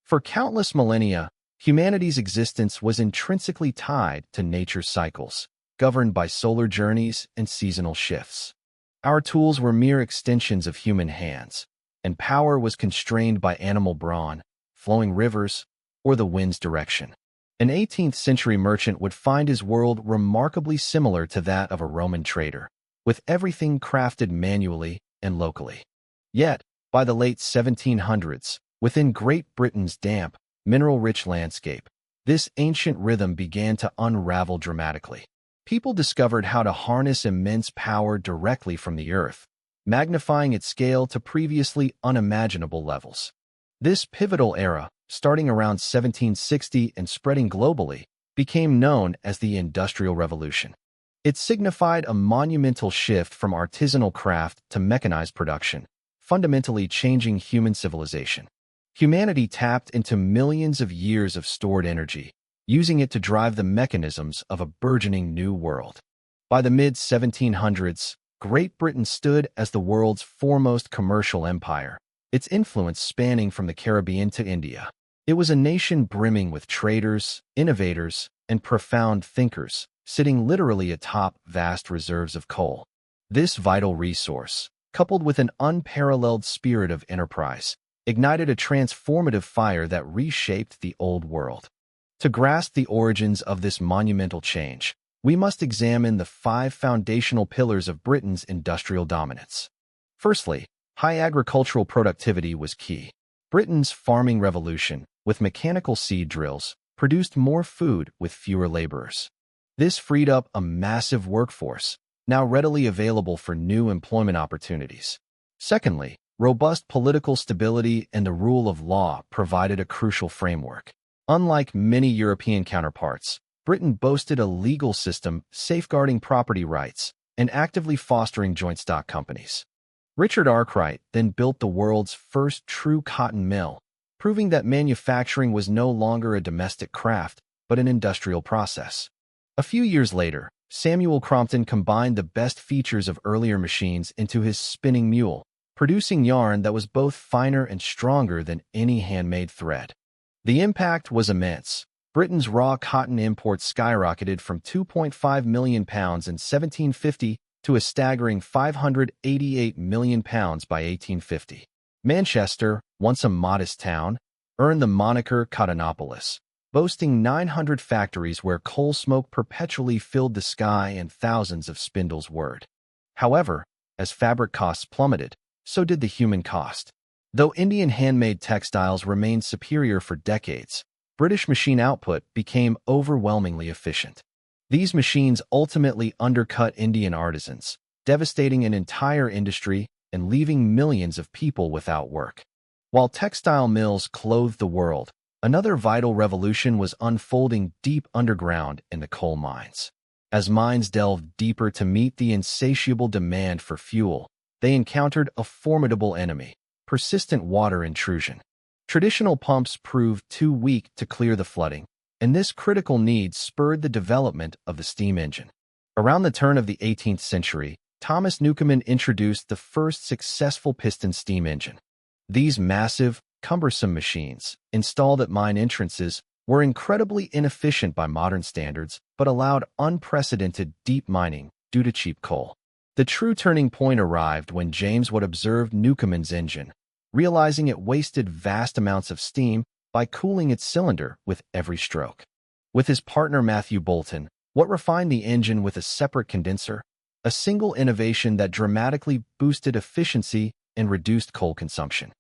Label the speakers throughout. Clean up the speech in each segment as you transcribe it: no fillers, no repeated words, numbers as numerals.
Speaker 1: For countless millennia, humanity's existence was intrinsically tied to nature's cycles, governed by solar journeys and seasonal shifts. Our tools were mere extensions of human hands, and power was constrained by animal brawn, flowing rivers, or the wind's direction. An 18th-century merchant would find his world remarkably similar to that of a Roman trader, with everything crafted manually and locally. Yet, by the late 1700s, within Great Britain's damp, mineral-rich landscape, this ancient rhythm began to unravel dramatically. People discovered how to harness immense power directly from the earth, magnifying its scale to previously unimaginable levels. This pivotal era, starting around 1760 and spreading globally, became known as the Industrial Revolution. It signified a monumental shift from artisanal craft to mechanized production, fundamentally changing human civilization. Humanity tapped into millions of years of stored energy, using it to drive the mechanisms of a burgeoning new world. By the mid-1700s, Great Britain stood as the world's foremost commercial empire, its influence spanning from the Caribbean to India. It was a nation brimming with traders, innovators, and profound thinkers, sitting literally atop vast reserves of coal. This vital resource, coupled with an unparalleled spirit of enterprise, ignited a transformative fire that reshaped the old world. To grasp the origins of this monumental change, we must examine the 5 foundational pillars of Britain's industrial dominance. Firstly, high agricultural productivity was key. Britain's farming revolution, with mechanical seed drills, produced more food with fewer laborers. This freed up a massive workforce, now readily available for new employment opportunities. Secondly, robust political stability and the rule of law provided a crucial framework. Unlike many European counterparts, Britain boasted a legal system safeguarding property rights and actively fostering joint stock companies. Richard Arkwright then built the world's first true cotton mill, proving that manufacturing was no longer a domestic craft, but an industrial process. A few years later, Samuel Crompton combined the best features of earlier machines into his spinning mule, producing yarn that was both finer and stronger than any handmade thread. The impact was immense. Britain's raw cotton imports skyrocketed from 2.5 million pounds in 1750 to a staggering 588 million pounds by 1850. Manchester, once a modest town, earned the moniker Cottonopolis, boasting 900 factories where coal smoke perpetually filled the sky and thousands of spindles whirred. However, as fabric costs plummeted, so did the human cost. Though Indian handmade textiles remained superior for decades, British machine output became overwhelmingly efficient. These machines ultimately undercut Indian artisans, devastating an entire industry and leaving millions of people without work. While textile mills clothed the world, another vital revolution was unfolding deep underground in the coal mines. As mines delved deeper to meet the insatiable demand for fuel, they encountered a formidable enemy: persistent water intrusion. Traditional pumps proved too weak to clear the flooding, and this critical need spurred the development of the steam engine. Around the turn of the 18th century, Thomas Newcomen introduced the first successful piston steam engine. These massive, cumbersome machines, installed at mine entrances, were incredibly inefficient by modern standards, but allowed unprecedented deep mining due to cheap coal. The true turning point arrived when James Watt observed Newcomen's engine, realizing it wasted vast amounts of steam by cooling its cylinder with every stroke. With his partner Matthew Boulton, Watt refined the engine with a separate condenser, a single innovation that dramatically boosted efficiency and reduced coal consumption.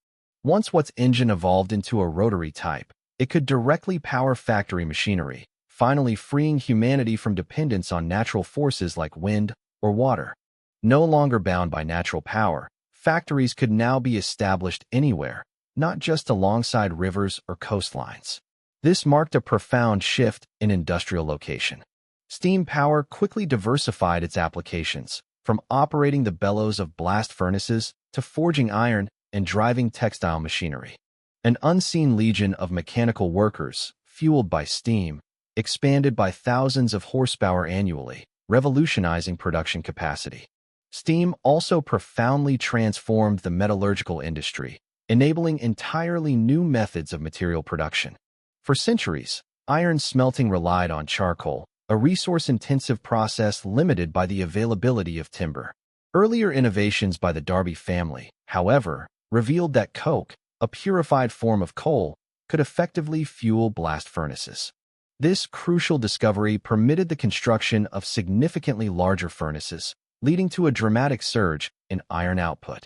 Speaker 1: Once Watt's engine evolved into a rotary type, it could directly power factory machinery, finally freeing humanity from dependence on natural forces like wind or water. No longer bound by natural power, factories could now be established anywhere, not just alongside rivers or coastlines. This marked a profound shift in industrial location. Steam power quickly diversified its applications, from operating the bellows of blast furnaces to forging iron and driving textile machinery. An unseen legion of mechanical workers, fueled by steam, expanded by thousands of horsepower annually, revolutionizing production capacity. Steam also profoundly transformed the metallurgical industry, enabling entirely new methods of material production. For centuries, iron smelting relied on charcoal, a resource-intensive process limited by the availability of timber. Earlier innovations by the Darby family, however, revealed that coke, a purified form of coal, could effectively fuel blast furnaces. This crucial discovery permitted the construction of significantly larger furnaces, leading to a dramatic surge in iron output.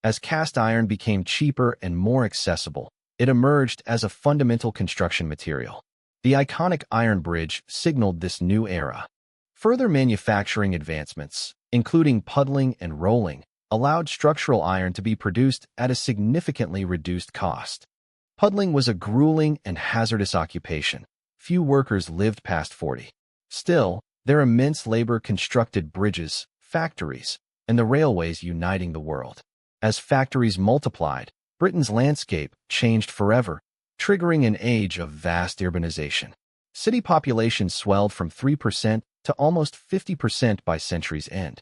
Speaker 1: As cast iron became cheaper and more accessible, it emerged as a fundamental construction material. The iconic iron bridge signaled this new era. Further manufacturing advancements, including puddling and rolling, allowed structural iron to be produced at a significantly reduced cost. Puddling was a grueling and hazardous occupation. Few workers lived past 40. Still, their immense labor constructed bridges, factories, and the railways uniting the world. As factories multiplied, Britain's landscape changed forever, triggering an age of vast urbanization. City populations swelled from 3% to almost 50% by century's end.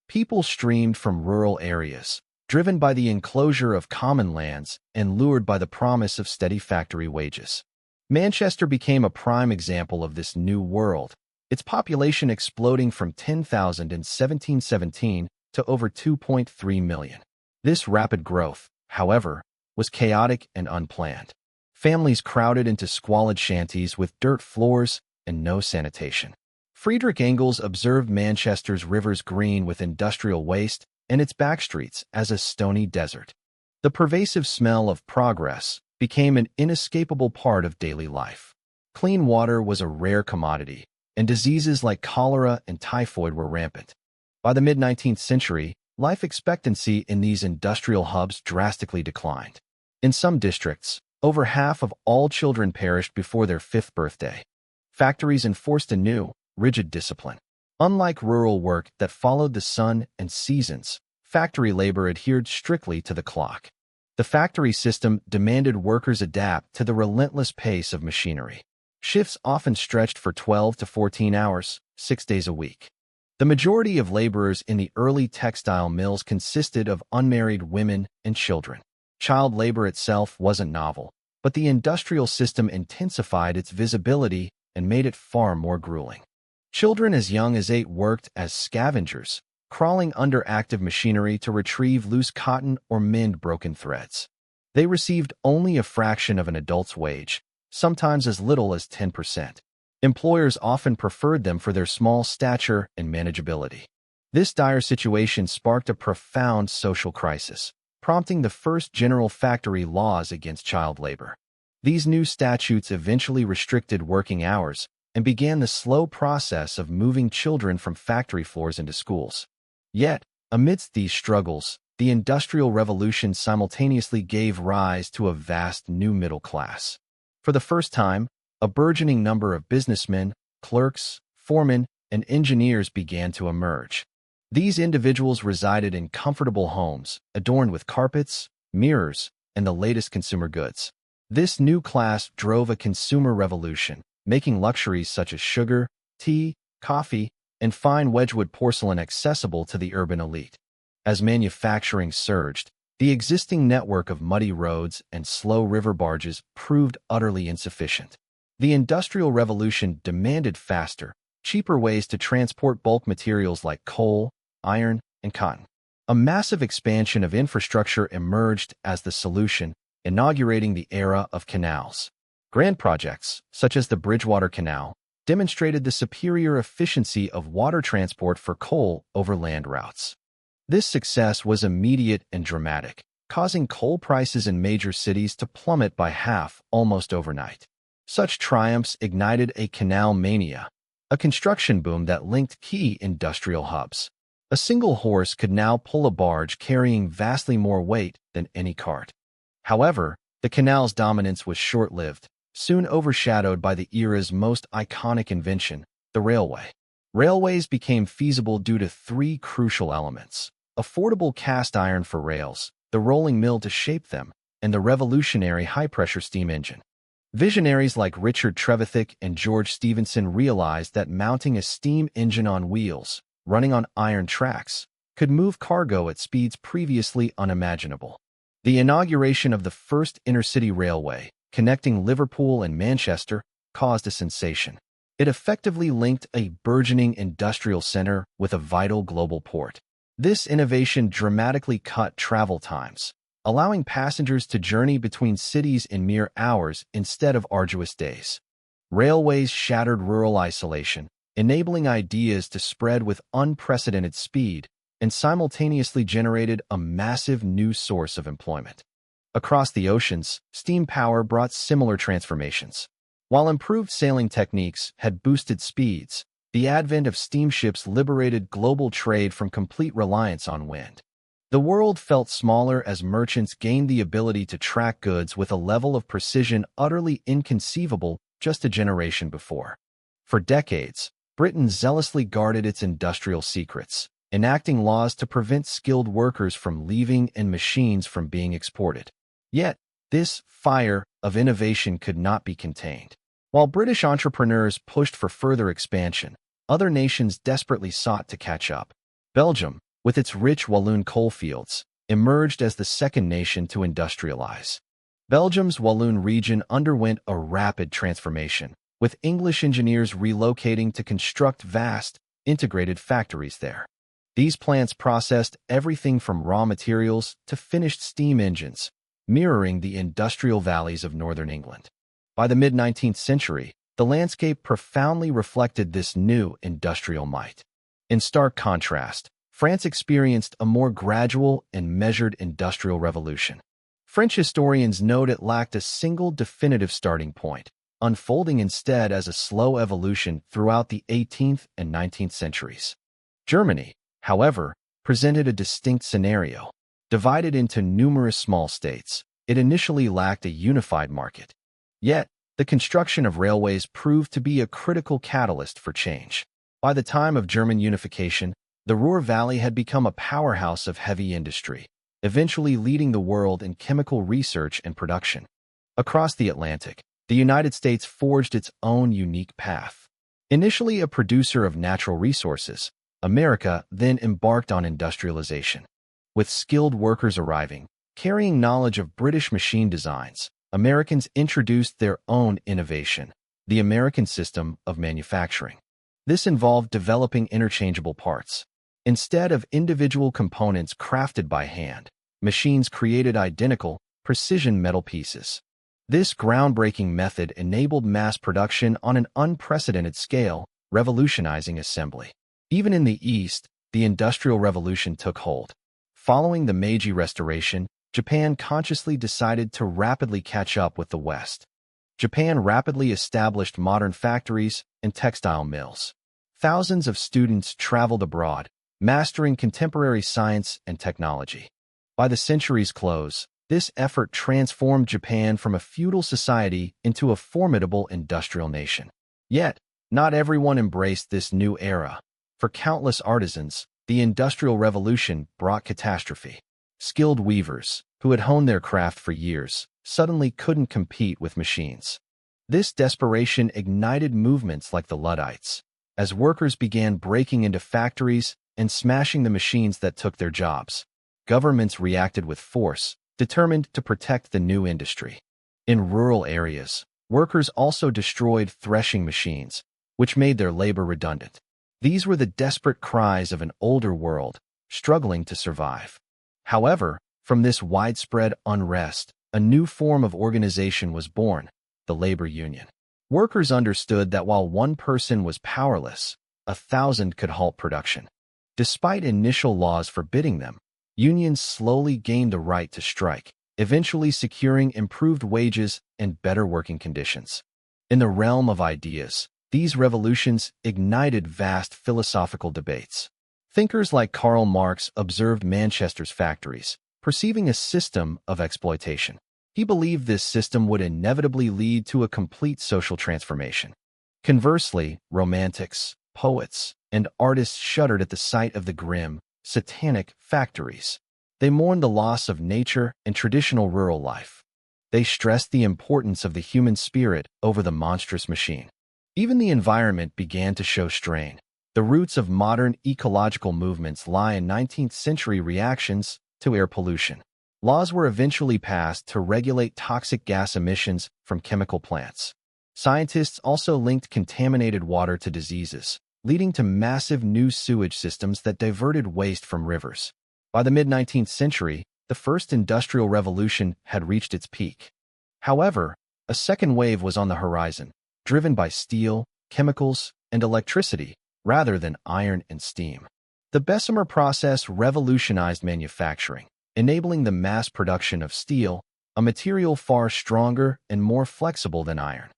Speaker 1: People streamed from rural areas, driven by the enclosure of common lands and lured by the promise of steady factory wages. Manchester became a prime example of this new world, its population exploding from 10,000 in 1717 to over 2.3 million. This rapid growth, however, was chaotic and unplanned. Families crowded into squalid shanties with dirt floors and no sanitation. Friedrich Engels observed Manchester's rivers green with industrial waste and its backstreets as a stony desert. The pervasive smell of progress became an inescapable part of daily life. Clean water was a rare commodity, and diseases like cholera and typhoid were rampant. By the mid-19th century, life expectancy in these industrial hubs drastically declined. In some districts, over half of all children perished before their 5th birthday. Factories enforced a new, rigid discipline. Unlike rural work that followed the sun and seasons, factory labor adhered strictly to the clock. The factory system demanded workers adapt to the relentless pace of machinery. Shifts often stretched for 12 to 14 hours, 6 days a week. The majority of laborers in the early textile mills consisted of unmarried women and children. Child labor itself wasn't novel, but the industrial system intensified its visibility and made it far more grueling. Children as young as 8 worked as scavengers, crawling under active machinery to retrieve loose cotton or mend broken threads. They received only a fraction of an adult's wage, sometimes as little as 10%. Employers often preferred them for their small stature and manageability. This dire situation sparked a profound social crisis, prompting the first general factory laws against child labor. These new statutes eventually restricted working hours and began the slow process of moving children from factory floors into schools. Yet, amidst these struggles, the Industrial Revolution simultaneously gave rise to a vast new middle class. For the first time, a burgeoning number of businessmen, clerks, foremen, and engineers began to emerge. These individuals resided in comfortable homes, adorned with carpets, mirrors, and the latest consumer goods. This new class drove a consumer revolution, making luxuries such as sugar, tea, coffee, and fine Wedgwood porcelain accessible to the urban elite. As manufacturing surged, the existing network of muddy roads and slow river barges proved utterly insufficient. The Industrial Revolution demanded faster, cheaper ways to transport bulk materials like coal, iron, and cotton. A massive expansion of infrastructure emerged as the solution, inaugurating the era of canals. Grand projects, such as the Bridgewater Canal, demonstrated the superior efficiency of water transport for coal over land routes. This success was immediate and dramatic, causing coal prices in major cities to plummet by half almost overnight. Such triumphs ignited a canal mania, a construction boom that linked key industrial hubs. A single horse could now pull a barge carrying vastly more weight than any cart. However, the canal's dominance was short-lived, soon overshadowed by the era's most iconic invention, the railway. Railways became feasible due to 3 crucial elements: affordable cast iron for rails, the rolling mill to shape them, and the revolutionary high-pressure steam engine. Visionaries like Richard Trevithick and George Stephenson realized that mounting a steam engine on wheels, running on iron tracks, could move cargo at speeds previously unimaginable. The inauguration of the first intercity railway, connecting Liverpool and Manchester, caused a sensation. It effectively linked a burgeoning industrial center with a vital global port. This innovation dramatically cut travel times, allowing passengers to journey between cities in mere hours instead of arduous days. Railways shattered rural isolation, enabling ideas to spread with unprecedented speed, and simultaneously generated a massive new source of employment. Across the oceans, steam power brought similar transformations. While improved sailing techniques had boosted speeds, the advent of steamships liberated global trade from complete reliance on wind. The world felt smaller as merchants gained the ability to track goods with a level of precision utterly inconceivable just a generation before. For decades, Britain zealously guarded its industrial secrets, enacting laws to prevent skilled workers from leaving and machines from being exported. Yet, this fire of innovation could not be contained. While British entrepreneurs pushed for further expansion, other nations desperately sought to catch up. Belgium, with its rich Walloon coalfields, emerged as the second nation to industrialize. Belgium's Walloon region underwent a rapid transformation, with English engineers relocating to construct vast, integrated factories there. These plants processed everything from raw materials to finished steam engines, mirroring the industrial valleys of northern England. By the mid-19th century, the landscape profoundly reflected this new industrial might. In stark contrast, France experienced a more gradual and measured industrial revolution. French historians note it lacked a single definitive starting point, unfolding instead as a slow evolution throughout the 18th and 19th centuries. Germany, however, presented a distinct scenario. Divided into numerous small states, it initially lacked a unified market. Yet, the construction of railways proved to be a critical catalyst for change. By the time of German unification, the Ruhr Valley had become a powerhouse of heavy industry, eventually leading the world in chemical research and production. Across the Atlantic, the United States forged its own unique path. Initially a producer of natural resources, America then embarked on industrialization. With skilled workers arriving, carrying knowledge of British machine designs, Americans introduced their own innovation, the American system of manufacturing. This involved developing interchangeable parts. Instead of individual components crafted by hand, machines created identical, precision metal pieces. This groundbreaking method enabled mass production on an unprecedented scale, revolutionizing assembly. Even in the East, the Industrial Revolution took hold. Following the Meiji Restoration, Japan consciously decided to rapidly catch up with the West. Japan rapidly established modern factories and textile mills. Thousands of students traveled abroad, mastering contemporary science and technology. By the century's close, this effort transformed Japan from a feudal society into a formidable industrial nation. Yet, not everyone embraced this new era. For countless artisans, the Industrial Revolution brought catastrophe. Skilled weavers, who had honed their craft for years, suddenly couldn't compete with machines. This desperation ignited movements like the Luddites, as workers began breaking into factories and smashing the machines that took their jobs. Governments reacted with force, determined to protect the new industry. In rural areas, workers also destroyed threshing machines, which made their labor redundant. These were the desperate cries of an older world, struggling to survive. However, from this widespread unrest, a new form of organization was born, the labor union. Workers understood that while one person was powerless, 1,000 could halt production. Despite initial laws forbidding them, unions slowly gained the right to strike, eventually securing improved wages and better working conditions. In the realm of ideas, these revolutions ignited vast philosophical debates. Thinkers like Karl Marx observed Manchester's factories, perceiving a system of exploitation. He believed this system would inevitably lead to a complete social transformation. Conversely, romantics, poets, and artists shuddered at the sight of the grim, satanic factories. They mourned the loss of nature and traditional rural life. They stressed the importance of the human spirit over the monstrous machine. Even the environment began to show strain. The roots of modern ecological movements lie in 19th-century reactions to air pollution. Laws were eventually passed to regulate toxic gas emissions from chemical plants. Scientists also linked contaminated water to diseases, leading to massive new sewage systems that diverted waste from rivers. By the mid-19th century, the first industrial revolution had reached its peak. However, a second wave was on the horizon, driven by steel, chemicals, and electricity, rather than iron and steam. The Bessemer process revolutionized manufacturing, enabling the mass production of steel, a material far stronger and more flexible than iron.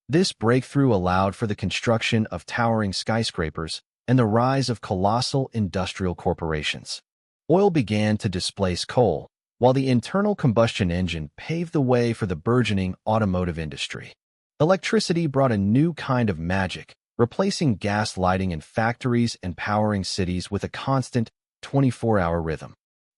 Speaker 1: This breakthrough allowed for the construction of towering skyscrapers and the rise of colossal industrial corporations. Oil began to displace coal, while the internal combustion engine paved the way for the burgeoning automotive industry. Electricity brought a new kind of magic, replacing gas lighting in factories and powering cities with a constant 24-hour rhythm.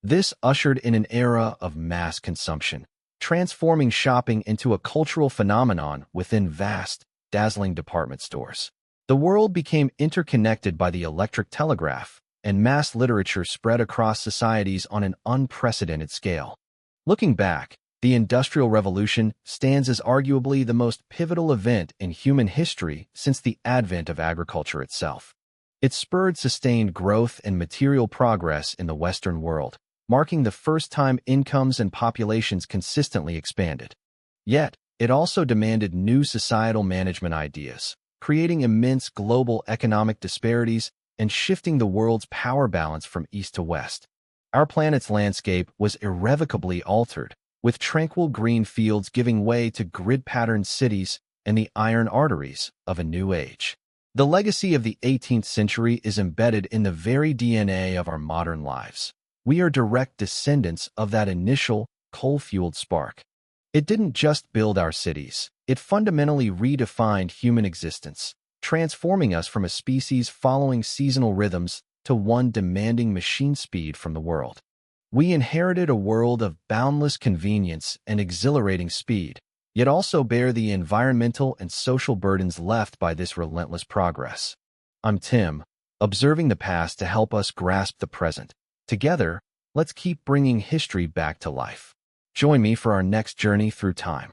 Speaker 1: This ushered in an era of mass consumption, transforming shopping into a cultural phenomenon within vast, dazzling department stores. The world became interconnected by the electric telegraph, and mass literature spread across societies on an unprecedented scale. Looking back, the Industrial Revolution stands as arguably the most pivotal event in human history since the advent of agriculture itself. It spurred sustained growth and material progress in the Western world, marking the first time incomes and populations consistently expanded. Yet, it also demanded new societal management ideas, creating immense global economic disparities and shifting the world's power balance from east to west. Our planet's landscape was irrevocably altered, with tranquil green fields giving way to grid-patterned cities and the iron arteries of a new age. The legacy of the 18th century is embedded in the very DNA of our modern lives. We are direct descendants of that initial, coal-fueled spark. It didn't just build our cities, it fundamentally redefined human existence, transforming us from a species following seasonal rhythms to one demanding machine speed from the world. We inherited a world of boundless convenience and exhilarating speed, yet also bear the environmental and social burdens left by this relentless progress. I'm Tim, observing the past to help us grasp the present. Together, let's keep bringing history back to life. Join me for our next journey through time.